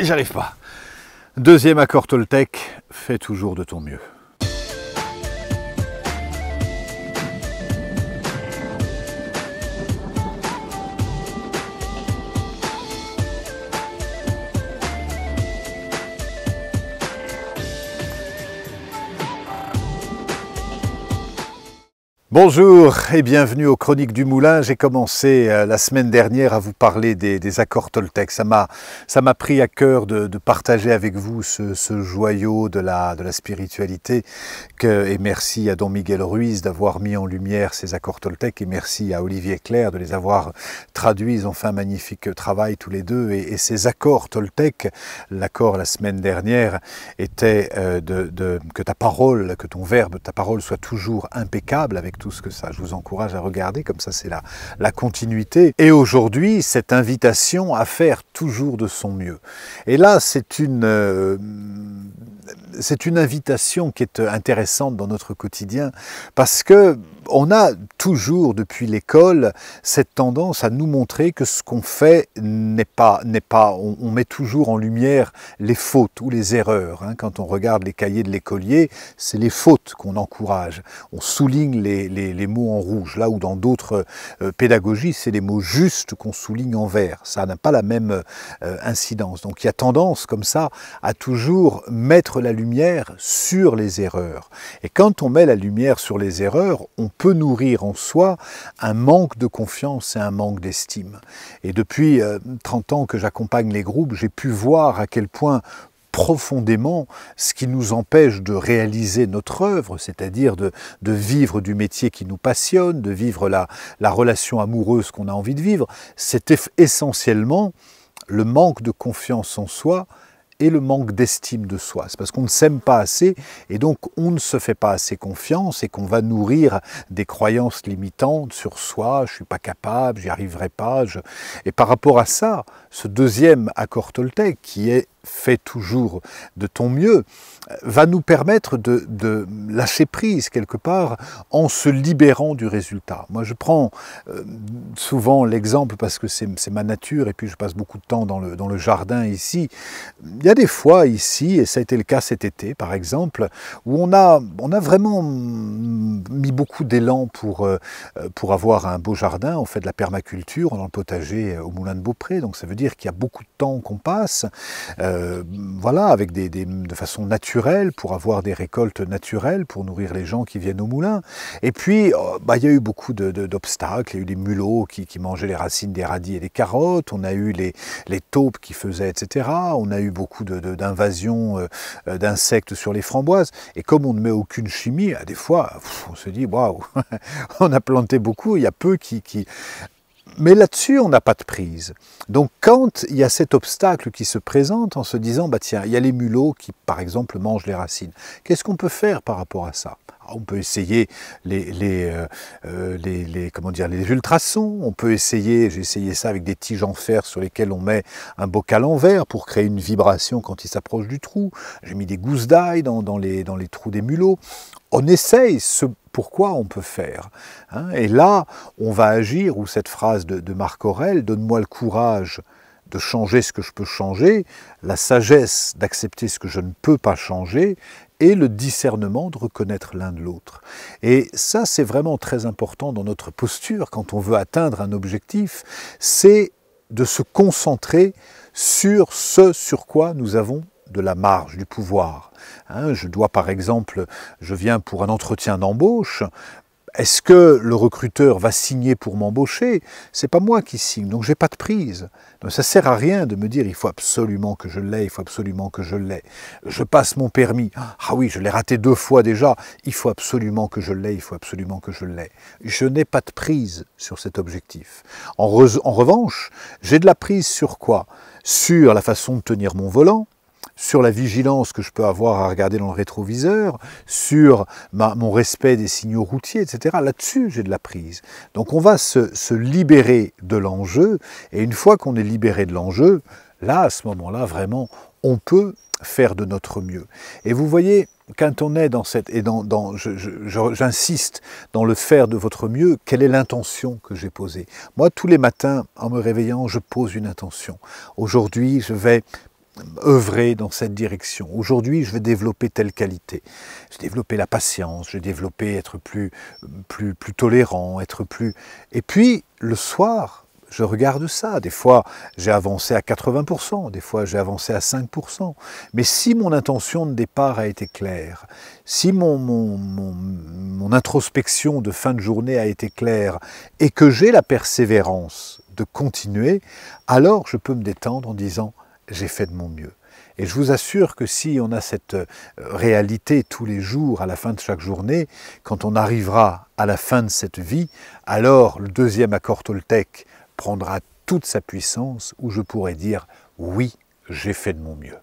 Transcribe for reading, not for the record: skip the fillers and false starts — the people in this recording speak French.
J'arrive pas. Deuxième accord Toltec, fais toujours de ton mieux. Bonjour et bienvenue aux Chroniques du Moulin. J'ai commencé la semaine dernière à vous parler des accords Toltec. Ça m'a pris à cœur de partager avec vous ce joyau de la spiritualité. Et merci à Don Miguel Ruiz d'avoir mis en lumière ces accords Toltec et merci à Olivier Clerc de les avoir traduits. Ils ont fait un magnifique travail tous les deux. Et ces accords Toltec, l'accord la semaine dernière était que ta parole, que ton verbe, ta parole soit toujours impeccable avec tout ce que ça. Je vous encourage à regarder, comme ça c'est la continuité. Et aujourd'hui, cette invitation à faire toujours de son mieux. Et là, c'est une invitation qui est intéressante dans notre quotidien parce que on a toujours, depuis l'école, cette tendance à nous montrer que ce qu'on fait n'est pas, on met toujours en lumière les fautes ou les erreurs. Quand on regarde les cahiers de l'écolier, c'est les fautes qu'on encourage. On souligne les mots en rouge, là où dans d'autres pédagogies, c'est les mots justes qu'on souligne en vert. Ça n'a pas la même incidence. Donc il y a tendance, comme ça, à toujours mettre la lumière sur les erreurs. Et quand on met la lumière sur les erreurs, on peut nourrir en soi un manque de confiance et un manque d'estime. Et depuis 30 ans que j'accompagne les groupes, j'ai pu voir à quel point profondément ce qui nous empêche de réaliser notre œuvre, c'est-à-dire de vivre du métier qui nous passionne, de vivre la relation amoureuse qu'on a envie de vivre, c'est essentiellement le manque de confiance en soi et le manque d'estime de soi. C'est parce qu'on ne s'aime pas assez et donc on ne se fait pas assez confiance et qu'on va nourrir des croyances limitantes sur soi, je ne suis pas capable, j'y arriverai pas. Et par rapport à ça, ce deuxième accord Toltec qui est fais toujours de ton mieux, va nous permettre de lâcher prise quelque part en se libérant du résultat. Moi je prends souvent l'exemple parce que c'est ma nature et puis je passe beaucoup de temps dans le jardin ici. Il y a des fois ici, et ça a été le cas cet été par exemple, où on a vraiment mis beaucoup d'élan pour avoir un beau jardin. On fait de la permaculture dans le potager au Moulin de Beaupré, donc ça veut dire qu'il y a beaucoup de temps qu'on passe. Voilà, avec de façon naturelle, pour avoir des récoltes naturelles, pour nourrir les gens qui viennent au moulin. Et puis, il y a eu beaucoup d'obstacles, il y a eu des mulots qui mangeaient les racines des radis et des carottes, on a eu les taupes qui faisaient, etc. On a eu beaucoup d'invasions d'insectes sur les framboises. Et comme on ne met aucune chimie, des fois, on se dit, waouh, on a planté beaucoup, il y a peu qui... Mais là-dessus, on n'a pas de prise. Donc quand il y a cet obstacle qui se présente en se disant, tiens, il y a les mulots qui, par exemple, mangent les racines. Qu'est-ce qu'on peut faire par rapport à ça? On peut essayer les ultrasons, on peut essayer, j'ai essayé ça avec des tiges en fer sur lesquelles on met un bocal en verre pour créer une vibration quand il s'approche du trou. J'ai mis des gousses d'ail dans les trous des mulots. On essaye ce pourquoi on peut faire. Et là, on va agir, ou cette phrase de Marc Aurèle, donne-moi le courage de changer ce que je peux changer, la sagesse d'accepter ce que je ne peux pas changer, et le discernement de reconnaître l'un de l'autre. Et ça, c'est vraiment très important dans notre posture, quand on veut atteindre un objectif, c'est de se concentrer sur ce sur quoi nous avons de la marge, du pouvoir. Je dois par exemple, je viens pour un entretien d'embauche, est-ce que le recruteur va signer pour m'embaucher? C'est pas moi qui signe, donc j'ai pas de prise. Donc ça sert à rien de me dire il faut absolument que je l'ai, il faut absolument que je l'ai. Je passe mon permis, ah oui, je l'ai raté 2 fois déjà, il faut absolument que je l'ai, il faut absolument que je l'ai. Je n'ai pas de prise sur cet objectif. En revanche, j'ai de la prise sur quoi? Sur la façon de tenir mon volant, sur la vigilance que je peux avoir à regarder dans le rétroviseur, sur mon respect des signaux routiers, etc. Là-dessus, j'ai de la prise. Donc on va se libérer de l'enjeu, et une fois qu'on est libéré de l'enjeu, là, à ce moment-là, vraiment, on peut faire de notre mieux. Et vous voyez, quand on est dans cette, et j'insiste dans le faire de votre mieux, quelle est l'intention que j'ai posée? Moi, tous les matins, en me réveillant, je pose une intention. Aujourd'hui, je vais œuvrer dans cette direction. Aujourd'hui, je vais développer telle qualité. Je vais développer la patience, je vais développer être plus tolérant, être plus... Et puis, le soir, je regarde ça. Des fois, j'ai avancé à 80%, des fois, j'ai avancé à 5%. Mais si mon intention de départ a été claire, si mon introspection de fin de journée a été claire et que j'ai la persévérance de continuer, alors je peux me détendre en disant « j'ai fait de mon mieux ». Et je vous assure que si on a cette réalité tous les jours, à la fin de chaque journée, quand on arrivera à la fin de cette vie, alors le deuxième accord Toltec prendra toute sa puissance où je pourrai dire « oui, j'ai fait de mon mieux ».